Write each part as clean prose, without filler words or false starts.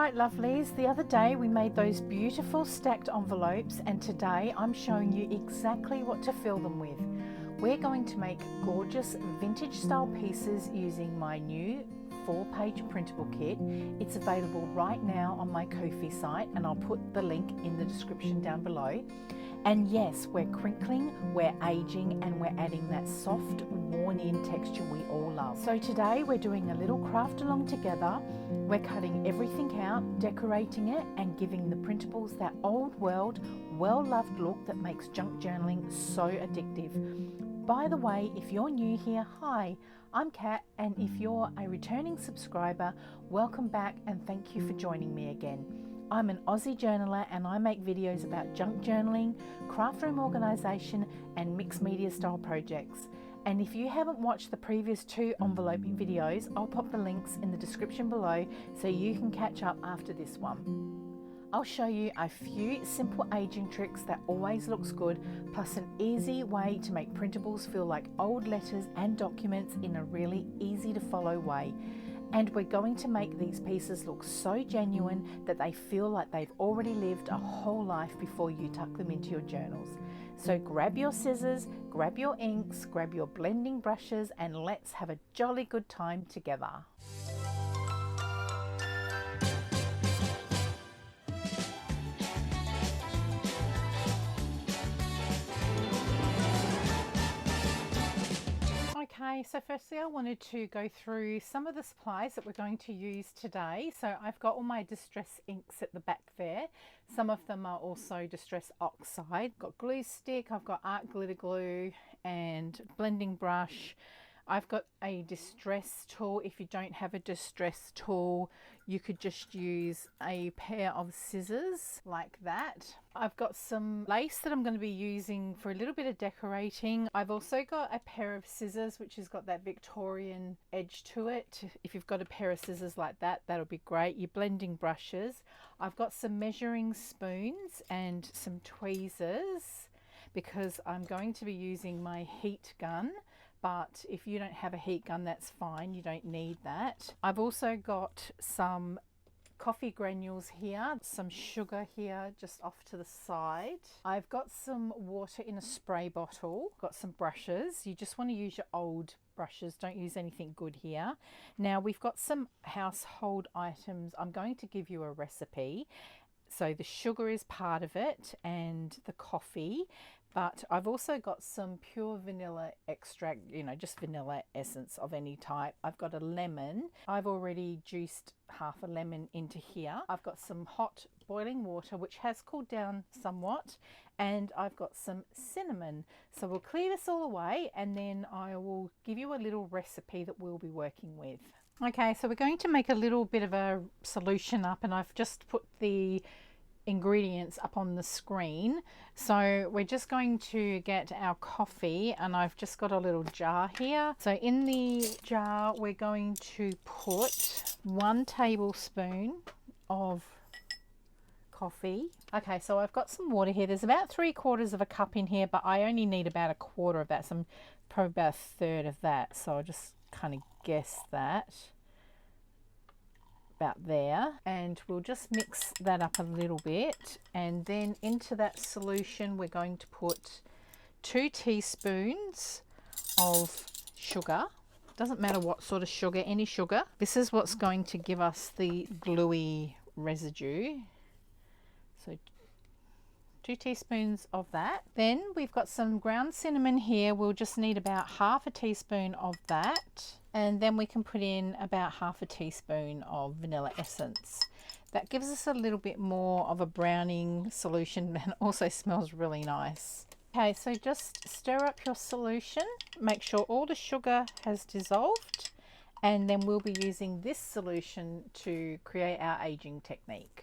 Alright lovelies, the other day we made those beautiful stacked envelopes and today I'm showing you exactly what to fill them with. We're going to make gorgeous vintage style pieces using my new 4-page printable kit. It's available right now on my Ko-fi site and I'll put the link in the description down below. And yes, we're crinkling, we're aging, and we're adding that soft, worn-in texture we all love. So today we're doing a little craft along together. We're cutting everything out, decorating it, and giving the printables that old world, well-loved look that makes junk journaling so addictive. By the way, if you're new here, hi, I'm Kat, and if you're a returning subscriber, welcome back and thank you for joining me again. I'm an Aussie journaler and I make videos about junk journaling, craft room organisation and mixed media style projects. And if you haven't watched the previous 2 enveloping videos, I'll pop the links in the description below so you can catch up after this one. I'll show you a few simple aging tricks that always looks good, plus an easy way to make printables feel like old letters and documents in a really easy to follow way. And we're going to make these pieces look so genuine that they feel like they've already lived a whole life before you tuck them into your journals. So grab your scissors, grab your inks, grab your blending brushes, and let's have a jolly good time together. Okay, so firstly I wanted to go through some of the supplies that we're going to use today. So I've got all my distress inks at the back there. Some of them are also distress oxide. I've got glue stick, I've got art glitter glue and blending brush. I've got a distress tool. If you don't have a distress tool, you could just use a pair of scissors like that. I've got some lace that I'm going to be using for a little bit of decorating. I've also got a pair of scissors which has got that Victorian edge to it. If you've got a pair of scissors like that, that'll be great. Your blending brushes. I've got some measuring spoons and some tweezers because I'm going to be using my heat gun. But if you don't have a heat gun, that's fine, you don't need that. I've also got some coffee granules here, some sugar here just off to the side. I've got some water in a spray bottle, got some brushes. You just want to use your old brushes, don't use anything good here. Now we've got some household items. I'm going to give you a recipe. So the sugar is part of it and the coffee. But I've also got some pure vanilla extract, just vanilla essence of any type. I've got a lemon. I've already juiced half a lemon into here. I've got some hot boiling water, which has cooled down somewhat. And I've got some cinnamon. So we'll clear this all away and then I will give you a little recipe that we'll be working with. Okay, so we're going to make a little bit of a solution up and I've just put the ingredients up on the screen. So we're just going to get our coffee and I've just got a little jar here. So in the jar we're going to put 1 tablespoon of coffee. Okay, so I've got some water here. There's about 3/4 of a cup in here, but I only need about 1/4 of that, so I'm probably about 1/3 of that. So I'll just kind of guess that. About there, and we'll just mix that up a little bit, and then into that solution we're going to put 2 teaspoons of sugar. Doesn't matter what sort of sugar, any sugar. This is what's going to give us the gluey residue. So 2 teaspoons of that. Then we've got some ground cinnamon here. We'll just need about 1/2 teaspoon of that. And then we can put in about 1/2 teaspoon of vanilla essence. That gives us a little bit more of a browning solution and also smells really nice. Okay, so just stir up your solution. Make sure all the sugar has dissolved. And then we'll be using this solution to create our aging technique.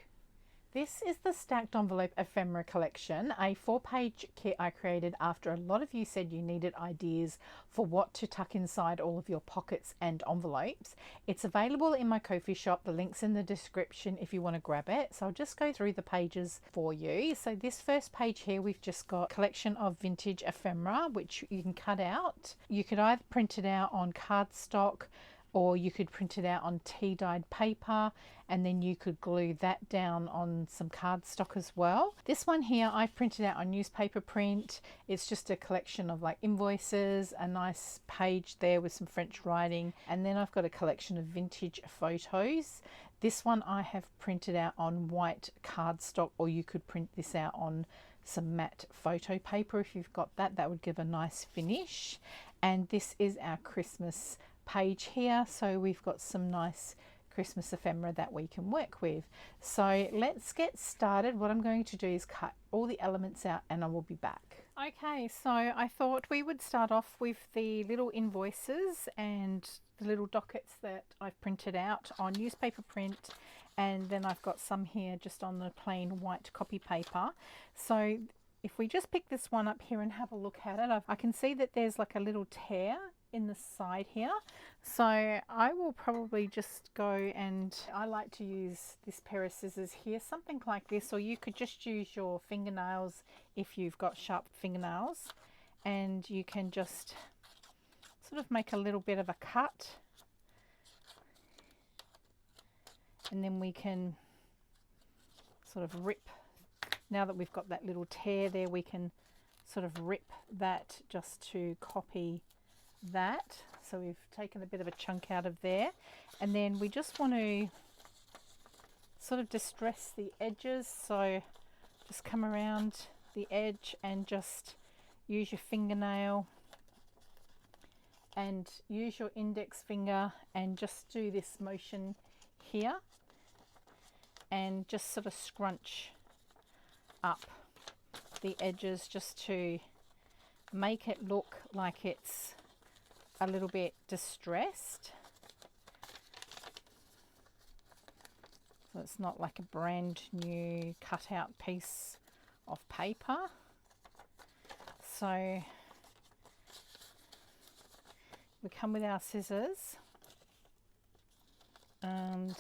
This is the Stacked Envelope Ephemera collection, a 4-page kit I created after a lot of you said you needed ideas for what to tuck inside all of your pockets and envelopes. It's available in my Ko-fi shop. The link's in the description if you want to grab it. So I'll just go through the pages for you. So this first page here, we've just got a collection of vintage ephemera, which you can cut out. You could either print it out on cardstock, or you could print it out on tea dyed paper and then you could glue that down on some cardstock as well. This one here I printed out on newspaper print. It's just a collection of like invoices, a nice page there with some French writing, and then I've got a collection of vintage photos. This one I have printed out on white cardstock, or you could print this out on some matte photo paper if you've got that. That would give a nice finish. And this is our Christmas page here, so we've got some nice Christmas ephemera that we can work with. So let's get started. What I'm going to do is cut all the elements out and I will be back. Okay, so I thought we would start off with the little invoices and the little dockets that I've printed out on newspaper print, and then I've got some here just on the plain white copy paper. So if we just pick this one up here and have a look at it, I can see that there's like a little tear in the side here. So I will probably just go, and I like to use this pair of scissors here, something like this, or you could just use your fingernails if you've got sharp fingernails, and you can just sort of make a little bit of a cut, and then we can sort of rip. Now that we've got that little tear there, we can sort of rip that just to copy that. So we've taken a bit of a chunk out of there, and then we just want to sort of distress the edges. So just come around the edge and just use your fingernail and use your index finger and just do this motion here and just sort of scrunch up the edges just to make it look like it's a little bit distressed, so it's not like a brand new cut out piece of paper. So we come with our scissors and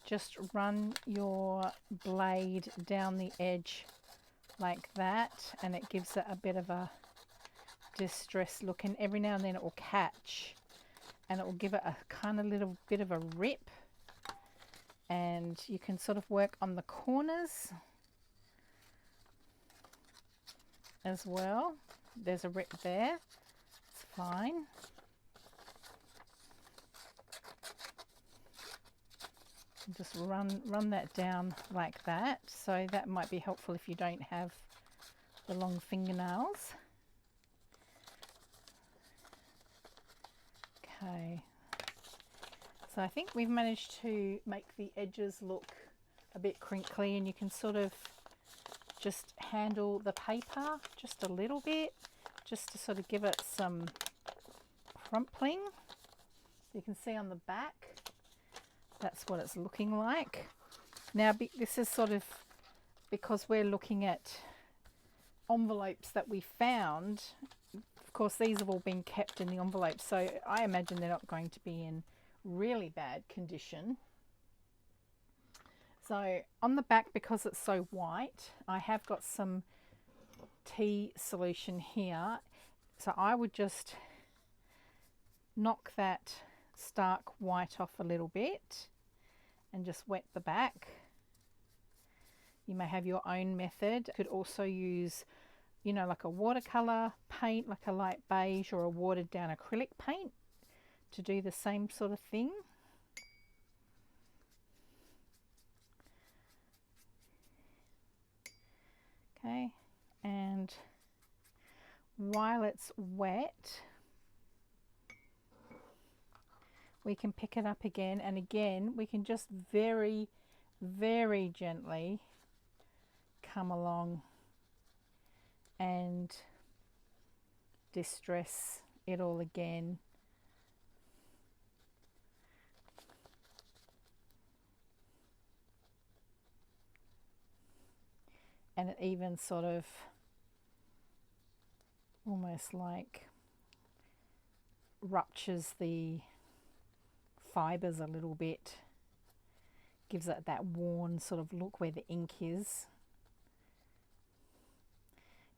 just run your blade down the edge like that, and it gives it a bit of a distressed look, and every now and then it will catch and it will give it a kind of little bit of a rip, and you can sort of work on the corners as well. There's a rip there, it's fine. Just run that down like that. So that might be helpful if you don't have the long fingernails. Okay, so I think we've managed to make the edges look a bit crinkly, and you can sort of just handle the paper just a little bit, just to sort of give it some crumpling. You can see on the back, that's what it's looking like. Now this is sort of because we're looking at envelopes that we found. Of course, these have all been kept in the envelope, so I imagine they're not going to be in really bad condition. So on the back, because it's so white, I have got some tea solution here. So I would just knock that stark white off a little bit and just wet the back. You may have your own method. You could also use, you know, like a watercolor paint, like a light beige, or a watered down acrylic paint to do the same sort of thing. Okay, and while it's wet, we can pick it up again, and again we can just very, very gently come along and distress it all again. And it even sort of almost like ruptures the fibers a little bit, gives it that worn sort of look where the ink is.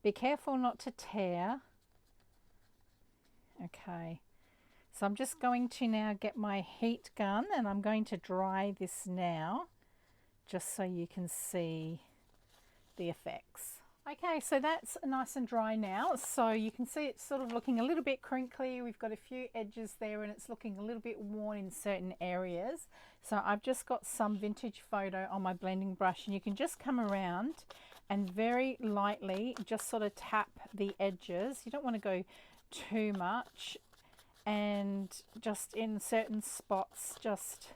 Be careful not to tear. Okay, So I'm just going to now get my heat gun and I'm going to dry this now, just so you can see the effects. Okay, so that's nice and dry now. So you can see it's sort of looking a little bit crinkly. We've got a few edges there and it's looking a little bit worn in certain areas. So I've just got some vintage photo on my blending brush, and you can just come around and very lightly just sort of tap the edges. You don't want to go too much, and just in certain spots just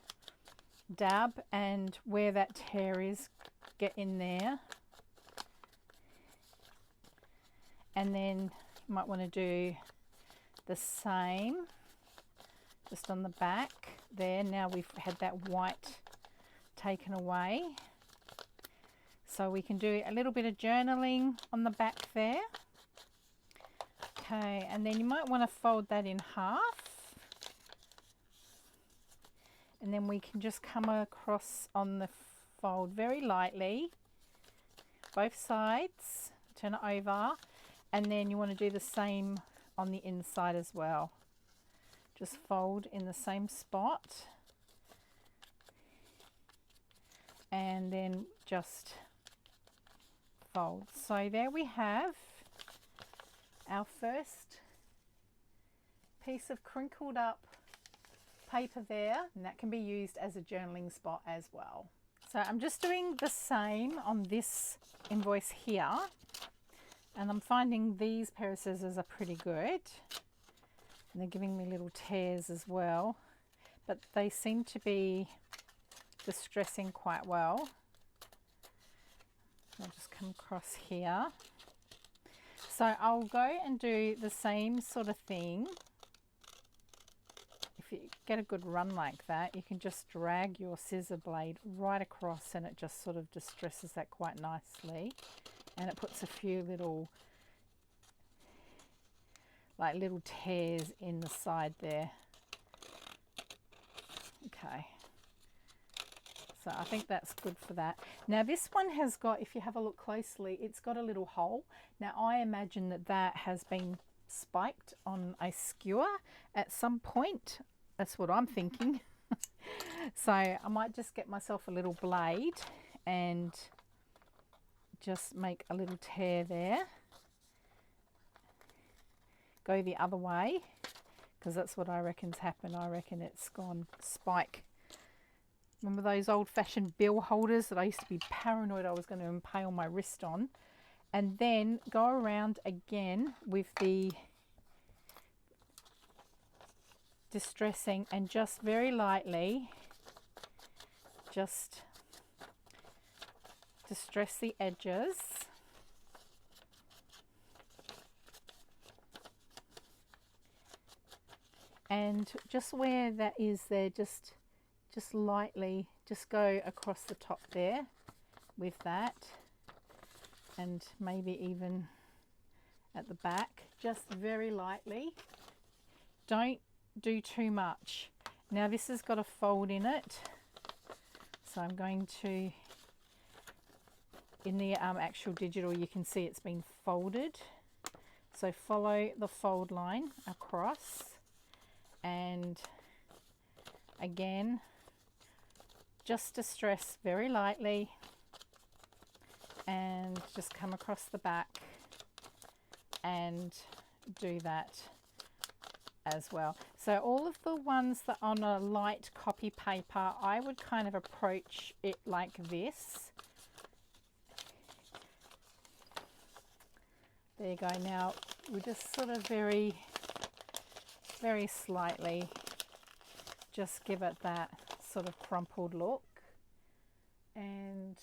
dab, and where that tear is, get in there. And then you might want to do the same just on the back there. Now we've had that white taken away, so we can do a little bit of journaling on the back there. Okay, and then you might want to fold that in half, and then we can just come across on the fold very lightly, both sides, turn it over, and then you want to do the same on the inside as well. Just fold in the same spot, and then just fold. So there we have our first piece of crinkled up paper there, and that can be used as a journaling spot as well. So I'm just doing the same on this invoice here, and I'm finding these pair of scissors are pretty good, and they're giving me little tears as well, but they seem to be distressing quite well. I'll just come across here. So I'll go and do the same sort of thing. If you get a good run like that, you can just drag your scissor blade right across, and it just sort of distresses that quite nicely. And it puts a few little tears in the side there. Okay, so I think that's good for that. Now this one has got, if you have a look closely, it's got a little hole. Now I imagine that that has been spiked on a skewer at some point. That's what I'm thinking. So I might just get myself a little blade and just make a little tear there. Go the other way, because that's what I reckon's happened. I reckon it's gone spike. Remember those old-fashioned bill holders that I used to be paranoid I was going to impale my wrist on? And then go around again with the distressing, and just very lightly just distress the edges. And just where that is there, just lightly, just go across the top there with that, and maybe even at the back, just very lightly. Don't do too much. Now this has got a fold in it, so I'm going to, in the actual digital you can see it's been folded, so follow the fold line across, and again just distress very lightly, and just come across the back and do that as well. So all of the ones that on a light copy paper, I would kind of approach it like this. There you go. Now we just sort of very slightly just give it that sort of crumpled look, and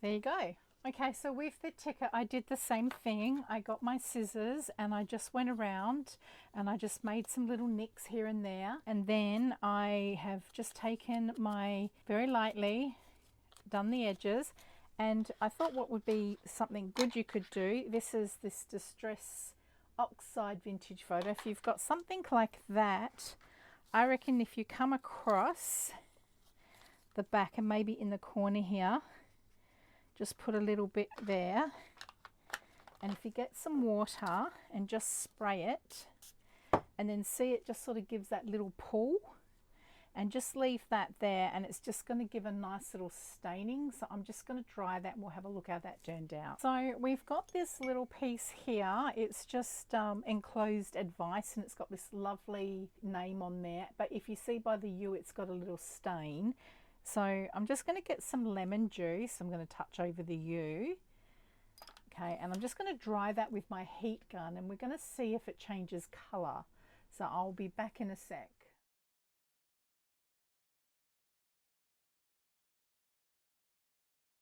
there you go. Okay, so with the ticker I did the same thing. I got my scissors and I just went around and I just made some little nicks here and there, and then I have just taken my, very lightly done the edges, and I thought what would be something good you could do, this is this Distress Oxide vintage photo. If you've got something like that, I reckon if you come across the back and maybe in the corner here, just put a little bit there, And if you get some water and just spray it, and then see it just sort of gives that little pull, and just leave that there, and it's just going to give a nice little staining. So I'm just going to dry that and we'll have a look how that turned out. So we've got this little piece here. It's just enclosed advice, and it's got this lovely name on there. But if you see by the U, it's got a little stain. So I'm just going to get some lemon juice. I'm going to touch over the U. Okay, and I'm just going to dry that with my heat gun, and we're going to see if it changes colour. So I'll be back in a sec.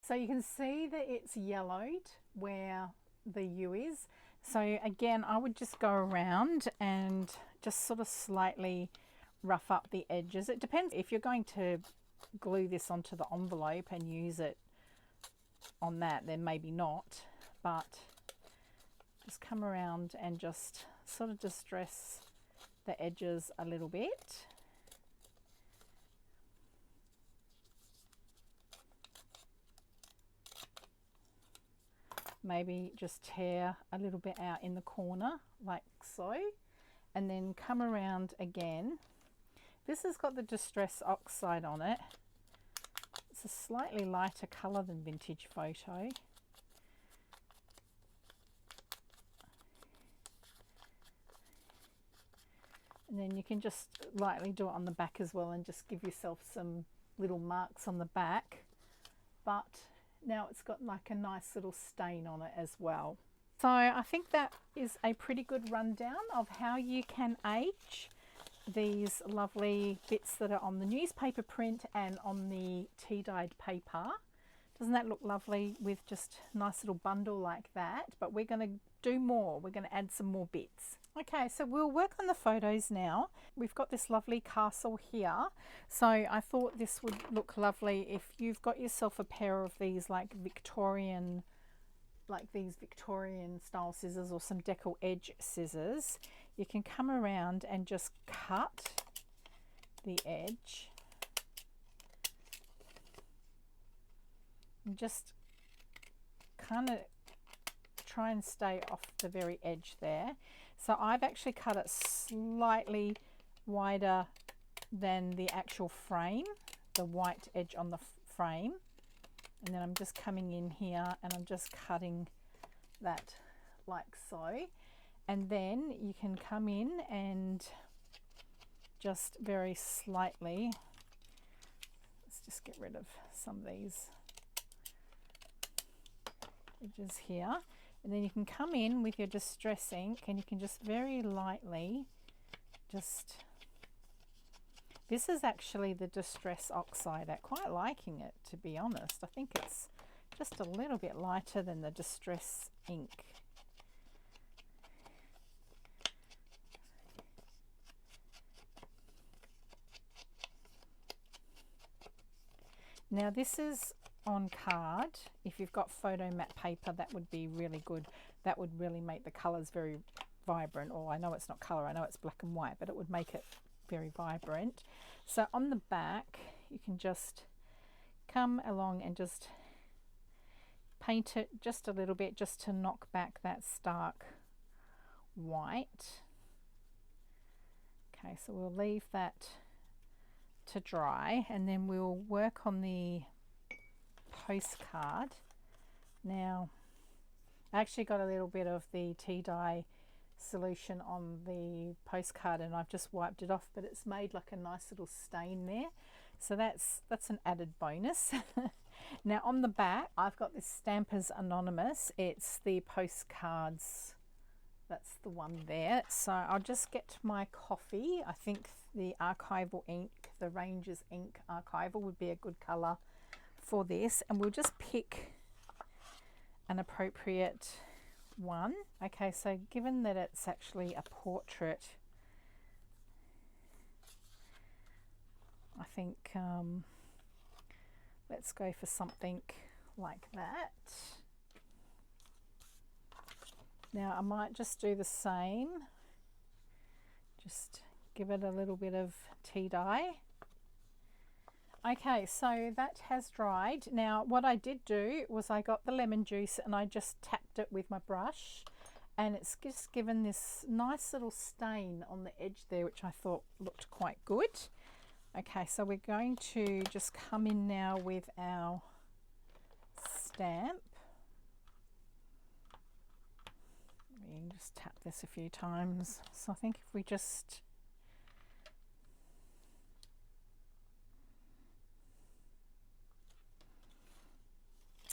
So you can see that it's yellowed where the U is. So again, I would just go around and just sort of slightly rough up the edges. It depends if you're going to glue this onto the envelope and use it on that, then maybe not, but just come around and just sort of distress the edges a little bit. Maybe just tear a little bit out in the corner like so, and then come around again. This has got the Distress Oxide on it. It's a slightly lighter colour than Vintage Photo. And then you can just lightly do it on the back as well and just give yourself some little marks on the back. But now it's got like a nice little stain on it as well. So I think that is a pretty good rundown of how you can age these lovely bits that are on the newspaper print and on the tea-dyed paper. Doesn't that look lovely with just a nice little bundle like that? But we're going to do more. We're going to add some more bits. Okay, so we'll work on the photos now. We've got this lovely castle here. So I thought this would look lovely if you've got yourself a pair of these like Victorian style scissors or some decal edge scissors. You can come around and just cut the edge. And just kind of try and stay off the very edge there. So I've actually cut it slightly wider than the actual frame, the white edge on the frame. And then I'm just coming in here and I'm just cutting that like so. And then you can come in and just very slightly, let's just get rid of some of these edges here. And then you can come in with your Distress ink and you can just very lightly just, this is actually the Distress Oxide. I'm quite liking it, to be honest. I think it's just a little bit lighter than the Distress ink. Now this is on card. If you've got photo matte paper, that would be really good. That would really make the colours very vibrant. Or I know it's not colour, I know it's black and white, but it would make it very vibrant. So on the back, you can just come along and just paint it just a little bit, just to knock back that stark white. Okay, so we'll leave that to dry and then we'll work on the postcard. Now I actually got a little bit of the tea dye solution on the postcard and I've just wiped it off, but it's made like a nice little stain there, so that's an added bonus. Now on the back I've got this Stampers Anonymous. It's the postcards, that's the one there. So I'll just get my coffee. I think the archival ink, the Rangers ink archival would be a good colour for this, and we'll just pick an appropriate one. Okay, so given that it's actually a portrait, I think let's go for something like that. Now I might just do the same, just give it a little bit of tea dye. Okay, so that has dried. Now what I did do was I got the lemon juice and I just tapped it with my brush, and it's just given this nice little stain on the edge there, which I thought looked quite good. Okay, so we're going to just come in now with our stamp. We can just tap this a few times. So I think if we just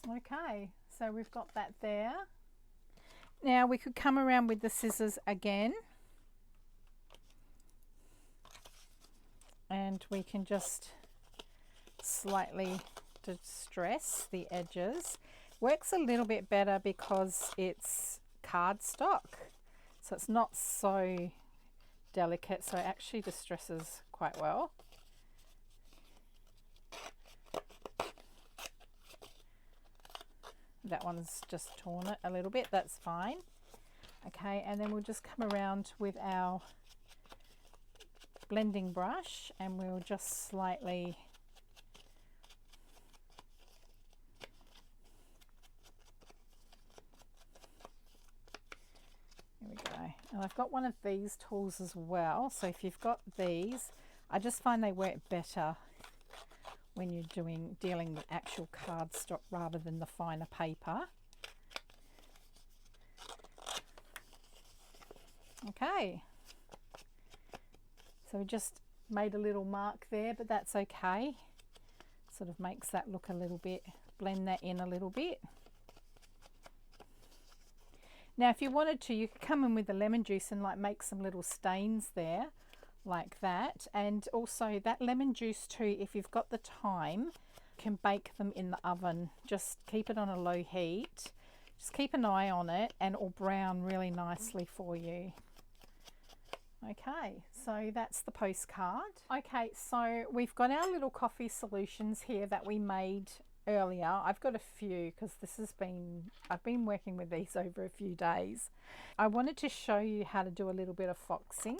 okay, so we've got that there. Now we could come around with the scissors again, and we can just slightly distress the edges. Works a little bit better because it's cardstock, so it's not so delicate, so it actually distresses quite well. That one's just torn it a little bit, that's fine. Okay, and then we'll just come around with our blending brush and we'll just slightly there we go. And I've got one of these tools as well, so if you've got these, I just find they work better when you're dealing with actual cardstock rather than the finer paper. Okay, so we just made a little mark there, but that's okay. Sort of makes that look a little bit, blend that in a little bit. Now if you wanted to, you could come in with the lemon juice and like make some little stains there like that. And also that lemon juice too, if you've got the time, you can bake them in the oven. Just keep it on a low heat. Just keep an eye on it and it'll brown really nicely for you. Okay, so that's the postcard. Okay, so we've got our little coffee solutions here that we made earlier. I've got a few because I've been working with these over a few days. I wanted to show you how to do a little bit of foxing.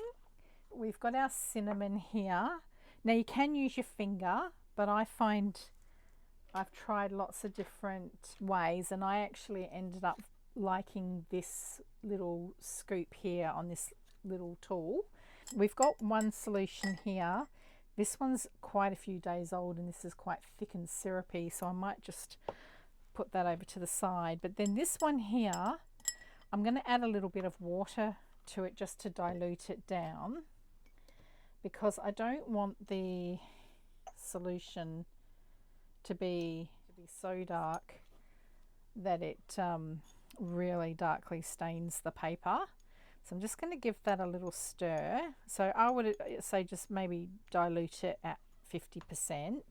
We've got our cinnamon here. Now you can use your finger, but I find I've tried lots of different ways and I actually ended up liking this little scoop here on this little tool. We've got one solution here. This one's quite a few days old and this is quite thick and syrupy, so I might just put that over to the side. But then this one here, I'm going to add a little bit of water to it just to dilute it down, because I don't want the solution to be so dark that it really darkly stains the paper. So I'm just going to give that a little stir. So I would say just maybe dilute it at 50%.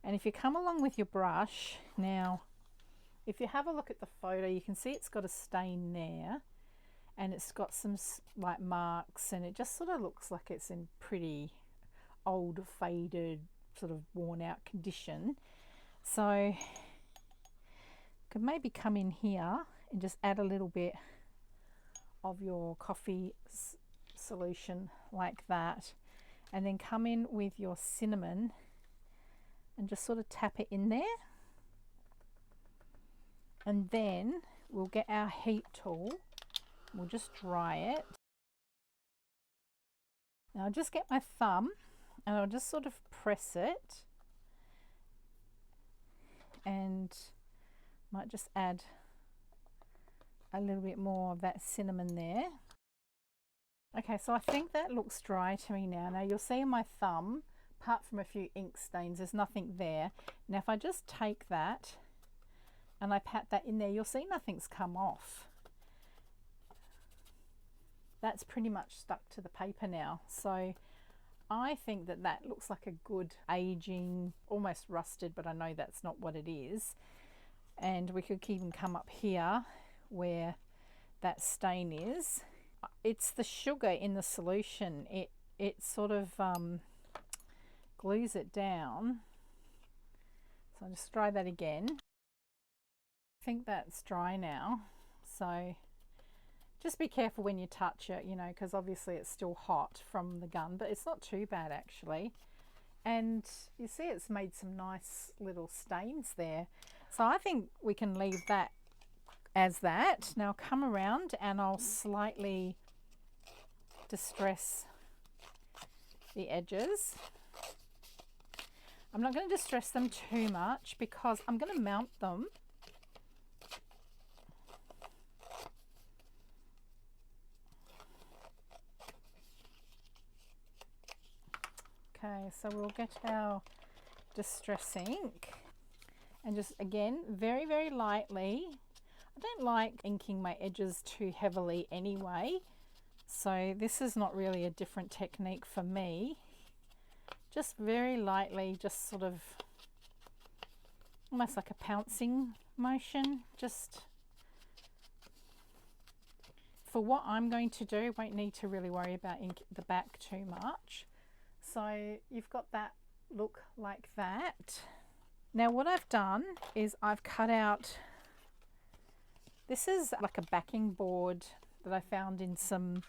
And if you come along with your brush, now if you have a look at the photo, you can see it's got a stain there and it's got some like marks, and it just sort of looks like it's in pretty old, faded, sort of worn out condition. So could maybe come in here and just add a little bit of your coffee solution like that, and then come in with your cinnamon and just sort of tap it in there, and then we'll get our heat tool, we'll just dry it. Now I'll just get my thumb and I'll just sort of press it, and might just add a little bit more of that cinnamon there. Okay, so I think that looks dry to me now. Now you'll see in my thumb, apart from a few ink stains, there's nothing there. Now if I just take that and I pat that in there, you'll see nothing's come off. That's pretty much stuck to the paper now. So I think that that looks like a good aging, almost rusted, but I know that's not what it is. And we could even come up here where that stain is. It's the sugar in the solution. It sort of glues it down. So I'll just try that again. I think that's dry now. So just be careful when you touch it, you know, because obviously it's still hot from the gun, but it's not too bad actually. And you see it's made some nice little stains there. So I think we can leave that as that. Now come around and I'll slightly distress the edges. I'm not going to distress them too much because I'm going to mount them. Okay, so we'll get our distress ink and just again very, very lightly. I don't like inking my edges too heavily anyway, so this is not really a different technique for me. Just very lightly, just sort of almost like a pouncing motion. Just for what I'm going to do, won't need to really worry about ink the back too much. So you've got that look like that. Now what I've done is I've cut out, this is like a backing board that I found in some,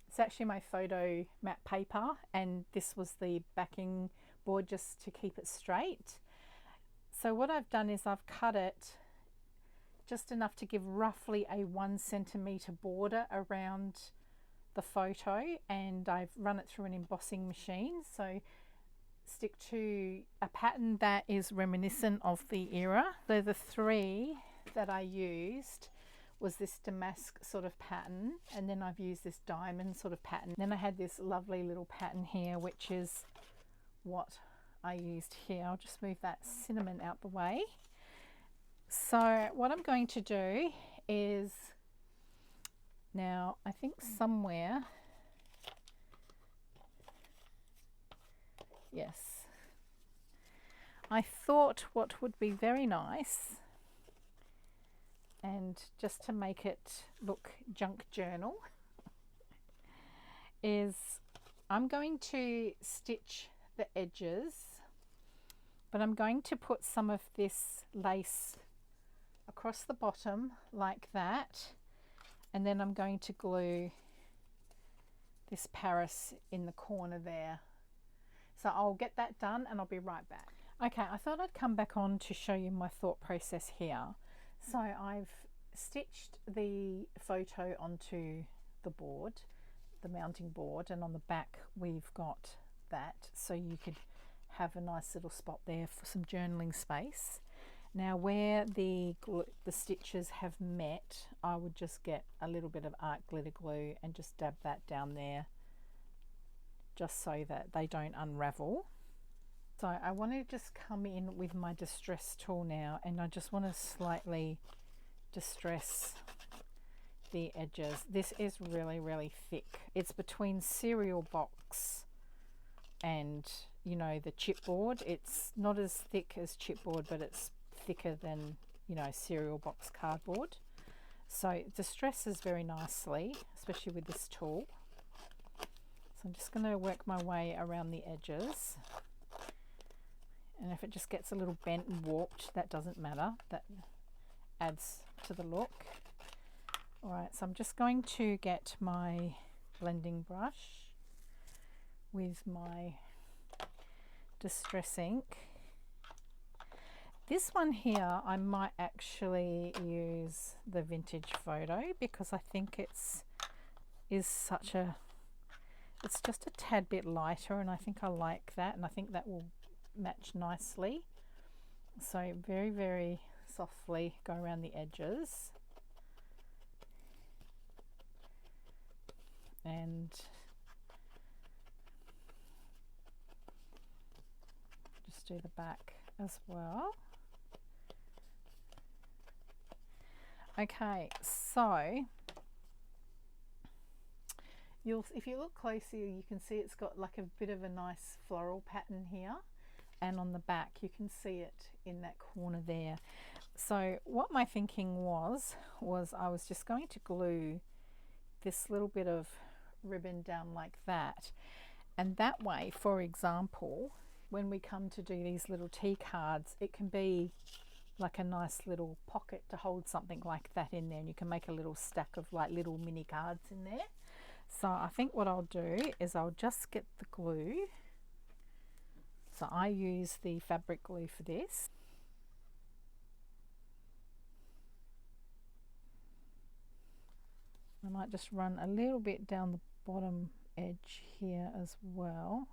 it's actually my photo matte paper, and this was the backing board just to keep it straight. So what I've done is I've cut it just enough to give roughly a 1 centimeter border around the photo, and I've run it through an embossing machine. So stick to a pattern that is reminiscent of the era. So the 3 that I used was this damask sort of pattern, and then I've used this diamond sort of pattern. Then I had this lovely little pattern here, which is what I used here. I'll just move that cinnamon out the way. So what I'm going to do is, now I think somewhere, yes, I thought what would be very nice, and just to make it look junk journal, is I'm going to stitch the edges, but I'm going to put some of this lace across the bottom like that, and then I'm going to glue this Paris in the corner there. So I'll get that done and I'll be right back. Okay, I thought I'd come back on to show you my thought process here. So I've stitched the photo onto the board, the mounting board, and on the back we've got that, so you could have a nice little spot there for some journaling space. Now where the stitches have met, I would just get a little bit of art glitter glue and just dab that down there, just so that they don't unravel. So I want to just come in with my distress tool now, and I just want to slightly distress the edges. This is really, really thick. It's between cereal box and, you know, the chipboard. It's not as thick as chipboard, but it's thicker than, you know, cereal box cardboard. So it distresses very nicely, especially with this tool. So I'm just going to work my way around the edges, and if it just gets a little bent and warped, that doesn't matter, that adds to the look. Alright, so I'm just going to get my blending brush with my distress ink. This one here I might actually use the vintage photo, because I think it's just a tad bit lighter, and I think I like that, and I think that will match nicely. So very, very softly go around the edges, and just do the back as well. Okay, so if you look closer, you can see it's got like a bit of a nice floral pattern here, and on the back you can see it in that corner there. So what my thinking was I was just going to glue this little bit of ribbon down like that, and that way, for example, when we come to do these little tea cards, it can be like a nice little pocket to hold something like that in there, and you can make a little stack of like little mini cards in there. So I think what I'll do is I'll just get the glue. So So I use the fabric glue for this. I might just run a little bit down the bottom edge here as well.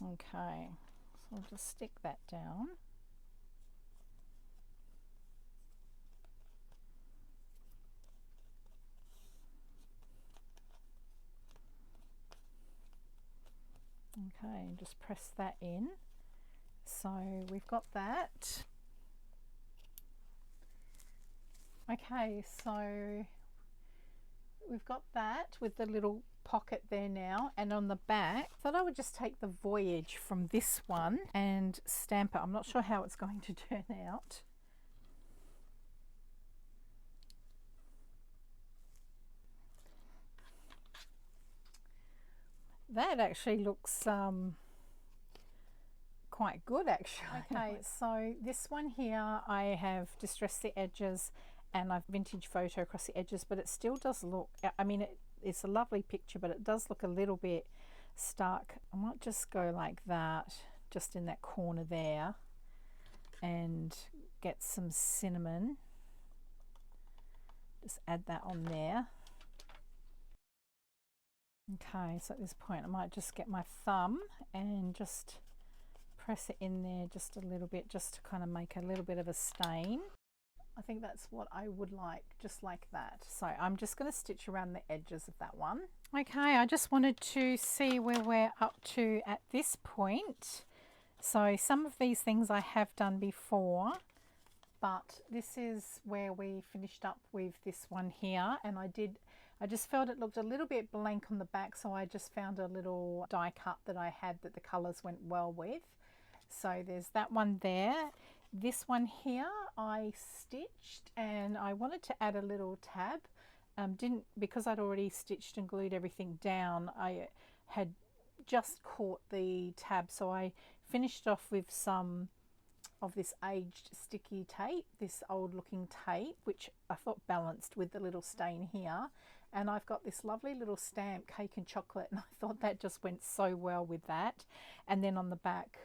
Okay, so I'll just stick that down. Okay, just press that in. So we've got that. Okay, so we've got that with the little pocket there now, and on the back, I thought I would just take the Voyage from this one and stamp it. I'm not sure how it's going to turn out. That actually looks quite good actually. Okay, so this one here I have distressed the edges and I've vintage photo across the edges, but it still does look, I mean it's a lovely picture, but it does look a little bit stuck. I might just go like that, just in that corner there, and get some cinnamon. Just add that on there. Okay, so at this point I might just get my thumb and just press it in there just a little bit, just to kind of make a little bit of a stain. I think that's what I would like, just like that. So I'm just going to stitch around the edges of that one. Okay, I just wanted to see where we're up to at this point. So some of these things I have done before, but this is where we finished up with this one here, and I just felt it looked a little bit blank on the back, so I just found a little die cut that I had that the colours went well with. So there's that one there. This one here I stitched, and I wanted to add a little tab. Because I'd already stitched and glued everything down, I had just caught the tab, so I finished off with some of this aged sticky tape, this old looking tape, which I thought balanced with the little stain here. And I've got this lovely little stamp, Cake and Chocolate, and I thought that just went so well with that. And then on the back,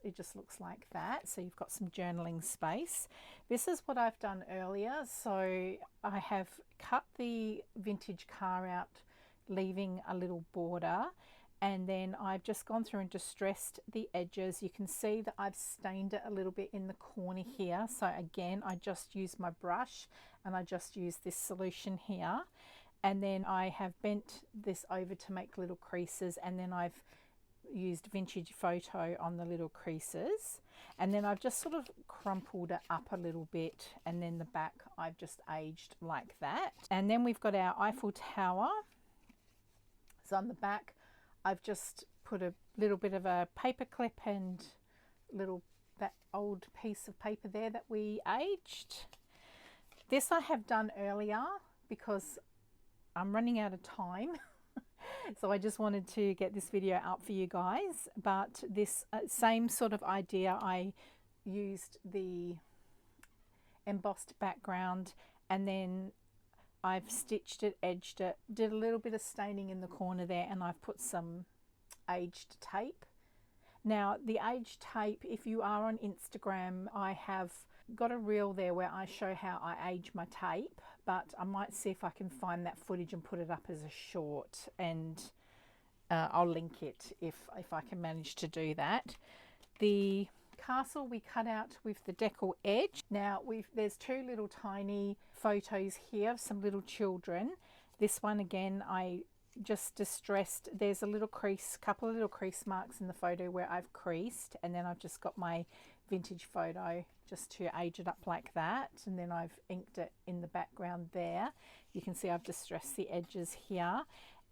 it just looks like that. So you've got some journaling space. This is what I've done earlier. So I have cut the vintage car out, leaving a little border. And then I've just gone through and distressed the edges. You can see that I've stained it a little bit in the corner here. So again, I just used my brush and I just used this solution here. And then I have bent this over to make little creases, and then I've used vintage photo on the little creases. And then I've just sort of crumpled it up a little bit, and then the back I've just aged like that. And then we've got our Eiffel Tower. So on the back, I've just put a little bit of a paper clip and that old piece of paper there that we aged. This I have done earlier because I'm running out of time. So I just wanted to get this video out for you guys. But this same sort of idea, I used the embossed background, and then I've stitched it, edged it, did a little bit of staining in the corner there, and I've put some aged tape. Now the aged tape, if you are on Instagram, I have got a reel there where I show how I age my tape, but I might see if I can find that footage and put it up as a short, and I'll link it if I can manage to do that. The castle we cut out with the decal edge. Now there's two little tiny photos here of some little children. This one again I just distressed. There's a little crease, couple of little crease marks in the photo where I've creased, and then I've just got my vintage photo just to age it up like that, and then I've inked it in the background there. You can see I've distressed the edges here.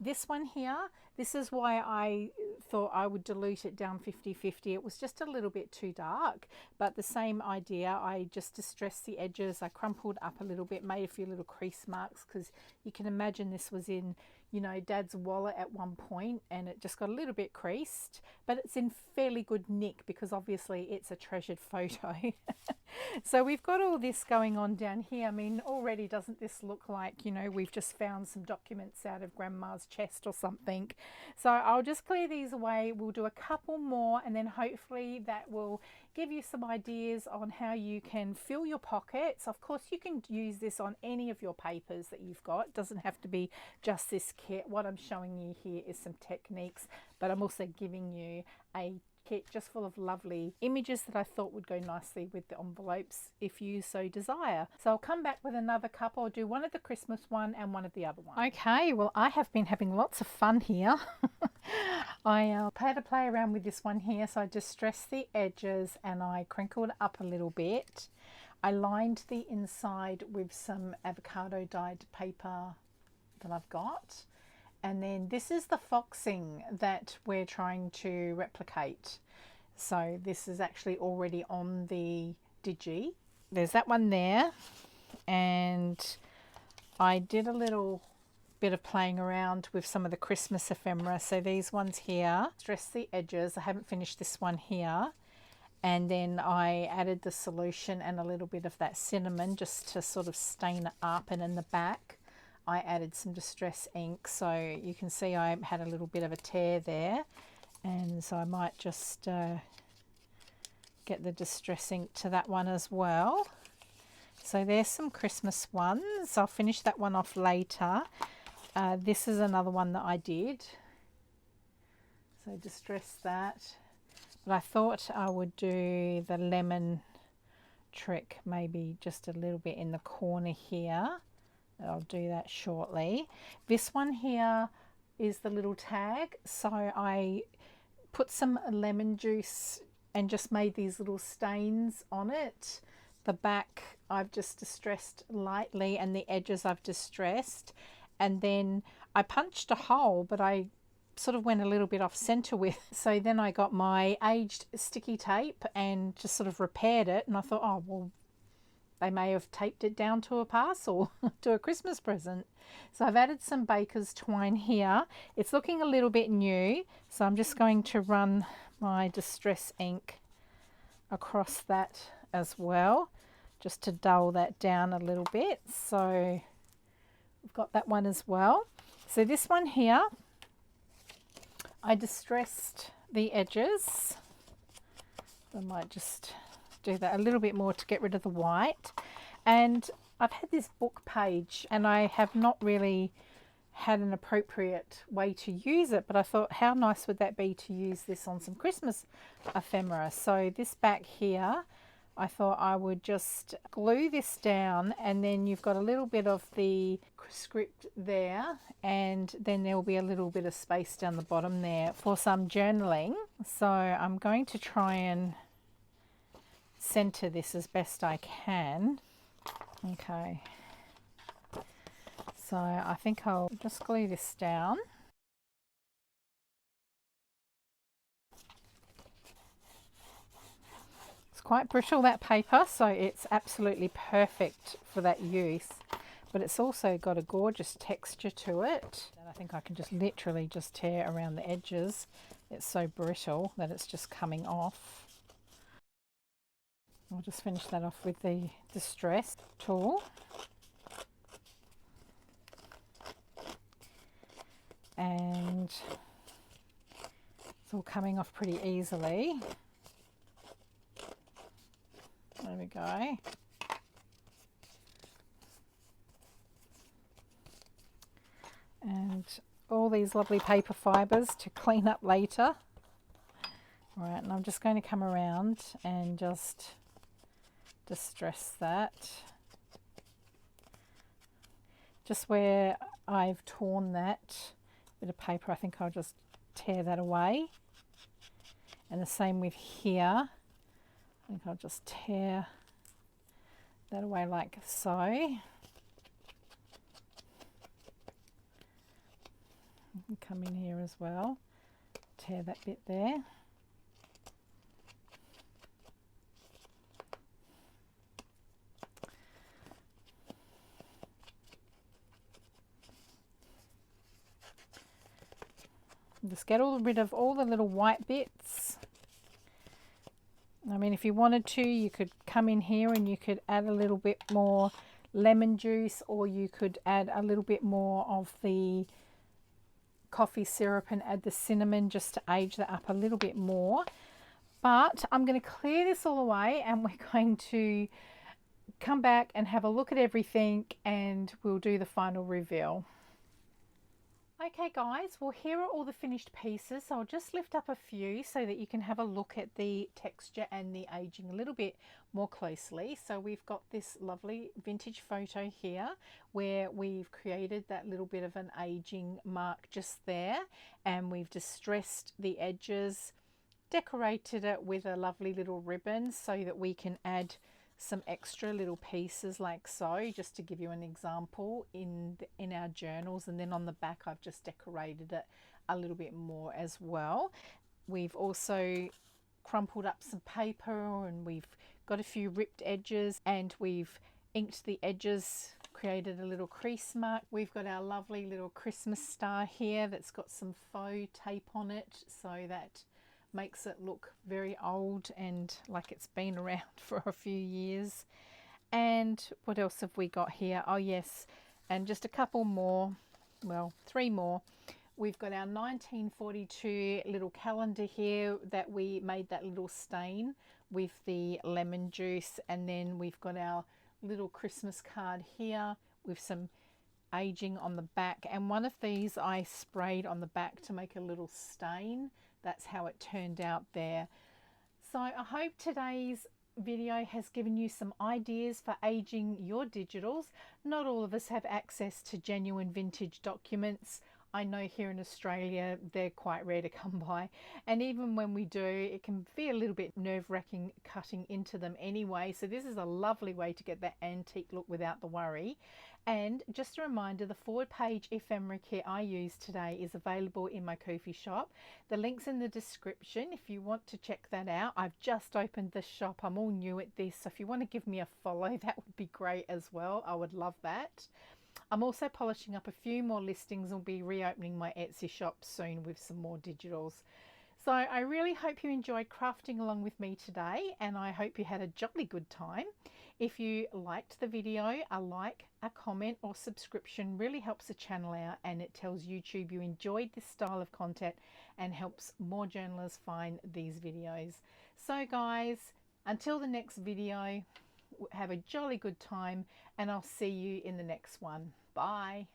This one here, this is why I thought I would dilute it down 50-50. It was just a little bit too dark, but the same idea. I just distressed the edges, I crumpled up a little bit, made a few little crease marks, because you can imagine this was in, you know, Dad's wallet at one point, and it just got a little bit creased, but it's in fairly good nick because obviously it's a treasured photo. So we've got all this going on down here. I mean, already doesn't this look like, you know, we've just found some documents out of Grandma's chest or something. So I'll just clear these away. We'll do a couple more, and then hopefully that will give you some ideas on how you can fill your pockets. Of course, you can use this on any of your papers that you've got. It doesn't have to be just this kit. What I'm showing you here is some techniques, but I'm also giving you a kit just full of lovely images that I thought would go nicely with the envelopes if you so desire. So I'll come back with another couple. I'll do one of the Christmas one and one of the other one. Okay, well, I have been having lots of fun here. I had to play around with this one here. So I distressed the edges and I crinkled up a little bit. I lined the inside with some avocado dyed paper that I've got. And then this is the foxing that we're trying to replicate. So this is actually already on the Digi. There's that one there. And I did a little bit of playing around with some of the Christmas ephemera. So these ones here, stress the edges. I haven't finished this one here. And then I added the solution and a little bit of that cinnamon just to sort of stain it up. And in the back, I added some distress ink, so you can see I had a little bit of a tear there, and so I might just get the distress ink to that one as well. So there's some Christmas ones. I'll finish that one off later. This is another one that I did, so distress that, but I thought I would do the lemon trick maybe just a little bit in the corner here. I'll do that shortly. This one here is the little tag. So I put some lemon juice and just made these little stains on it. The back I've just distressed lightly and the edges I've distressed. And then I punched a hole, but I sort of went a little bit off center with. So then I got my aged sticky tape and just sort of repaired it. And I thought, oh, well, they may have taped it down to a parcel, to a Christmas present. So I've added some baker's twine here. It's looking a little bit new, so I'm just going to run my distress ink across that as well, just to dull that down a little bit. So we've got that one as well. So this one here, I distressed the edges. I might just do that a little bit more to get rid of the white. And I've had this book page and I have not really had an appropriate way to use it, but I thought how nice would that be to use this on some Christmas ephemera. So this back here, I thought I would just glue this down, and then you've got a little bit of the script there, and then there will be a little bit of space down the bottom there for some journaling. So I'm going to try and center this as best I can. Okay, so I think I'll just glue this down. It's quite brittle, that paper, so it's absolutely perfect for that use, but it's also got a gorgeous texture to it. And I think I can just literally just tear around the edges. It's so brittle that it's just coming off. I'll just finish that off with the distress tool. And it's all coming off pretty easily. There we go. And all these lovely paper fibres to clean up later. All right, and I'm just going to come around and just distress that. Just where I've torn that bit of paper, I think I'll just tear that away. And the same with here. I think I'll just tear that away like so. Come in here as well, tear that bit there. just get rid of all the little white bits. I mean, if you wanted to, you could come in here and you could add a little bit more lemon juice, or you could add a little bit more of the coffee syrup and add the cinnamon just to age that up a little bit more. But I'm going to clear this all away and we're going to come back and have a look at everything and we'll do the final reveal. Okay guys, well here are all the finished pieces, so I'll just lift up a few so that you can have a look at the texture and the aging a little bit more closely. So we've got this lovely vintage photo here where we've created that little bit of an aging mark just there, and we've distressed the edges, decorated it with a lovely little ribbon so that we can add some extra little pieces like so, just to give you an example in our journals. And then on the back I've just decorated it a little bit more as well. We've also crumpled up some paper and we've got a few ripped edges and we've inked the edges, created a little crease mark. We've got our lovely little Christmas star here that's got some faux tape on it, so that makes it look very old and like it's been around for a few years. And what else have we got here? Oh yes, and just a couple more, well 3 more. We've got our 1942 little calendar here that we made that little stain with the lemon juice, and then we've got our little Christmas card here with some aging on the back, and one of these I sprayed on the back to make a little stain. That's how it turned out there. So I hope today's video has given you some ideas for aging your digitals. Not all of us have access to genuine vintage documents. I know here in Australia they're quite rare to come by, and even when we do, it can be a little bit nerve-wracking cutting into them anyway. So this is a lovely way to get that antique look without the worry. And just a reminder, the forward page ephemera kit I used today is available in my Ko-fi shop. The link's in the description if you want to check that out. I've just opened the shop. I'm all new at this, so if you want to give me a follow, that would be great as well. I would love that. I'm also polishing up a few more listings and will be reopening my Etsy shop soon with some more digitals. So I really hope you enjoyed crafting along with me today, and I hope you had a jolly good time. If you liked the video, a like, a comment or subscription really helps the channel out, and it tells YouTube you enjoyed this style of content and helps more journalists find these videos. So guys, until the next video, have a jolly good time and I'll see you in the next one. Bye.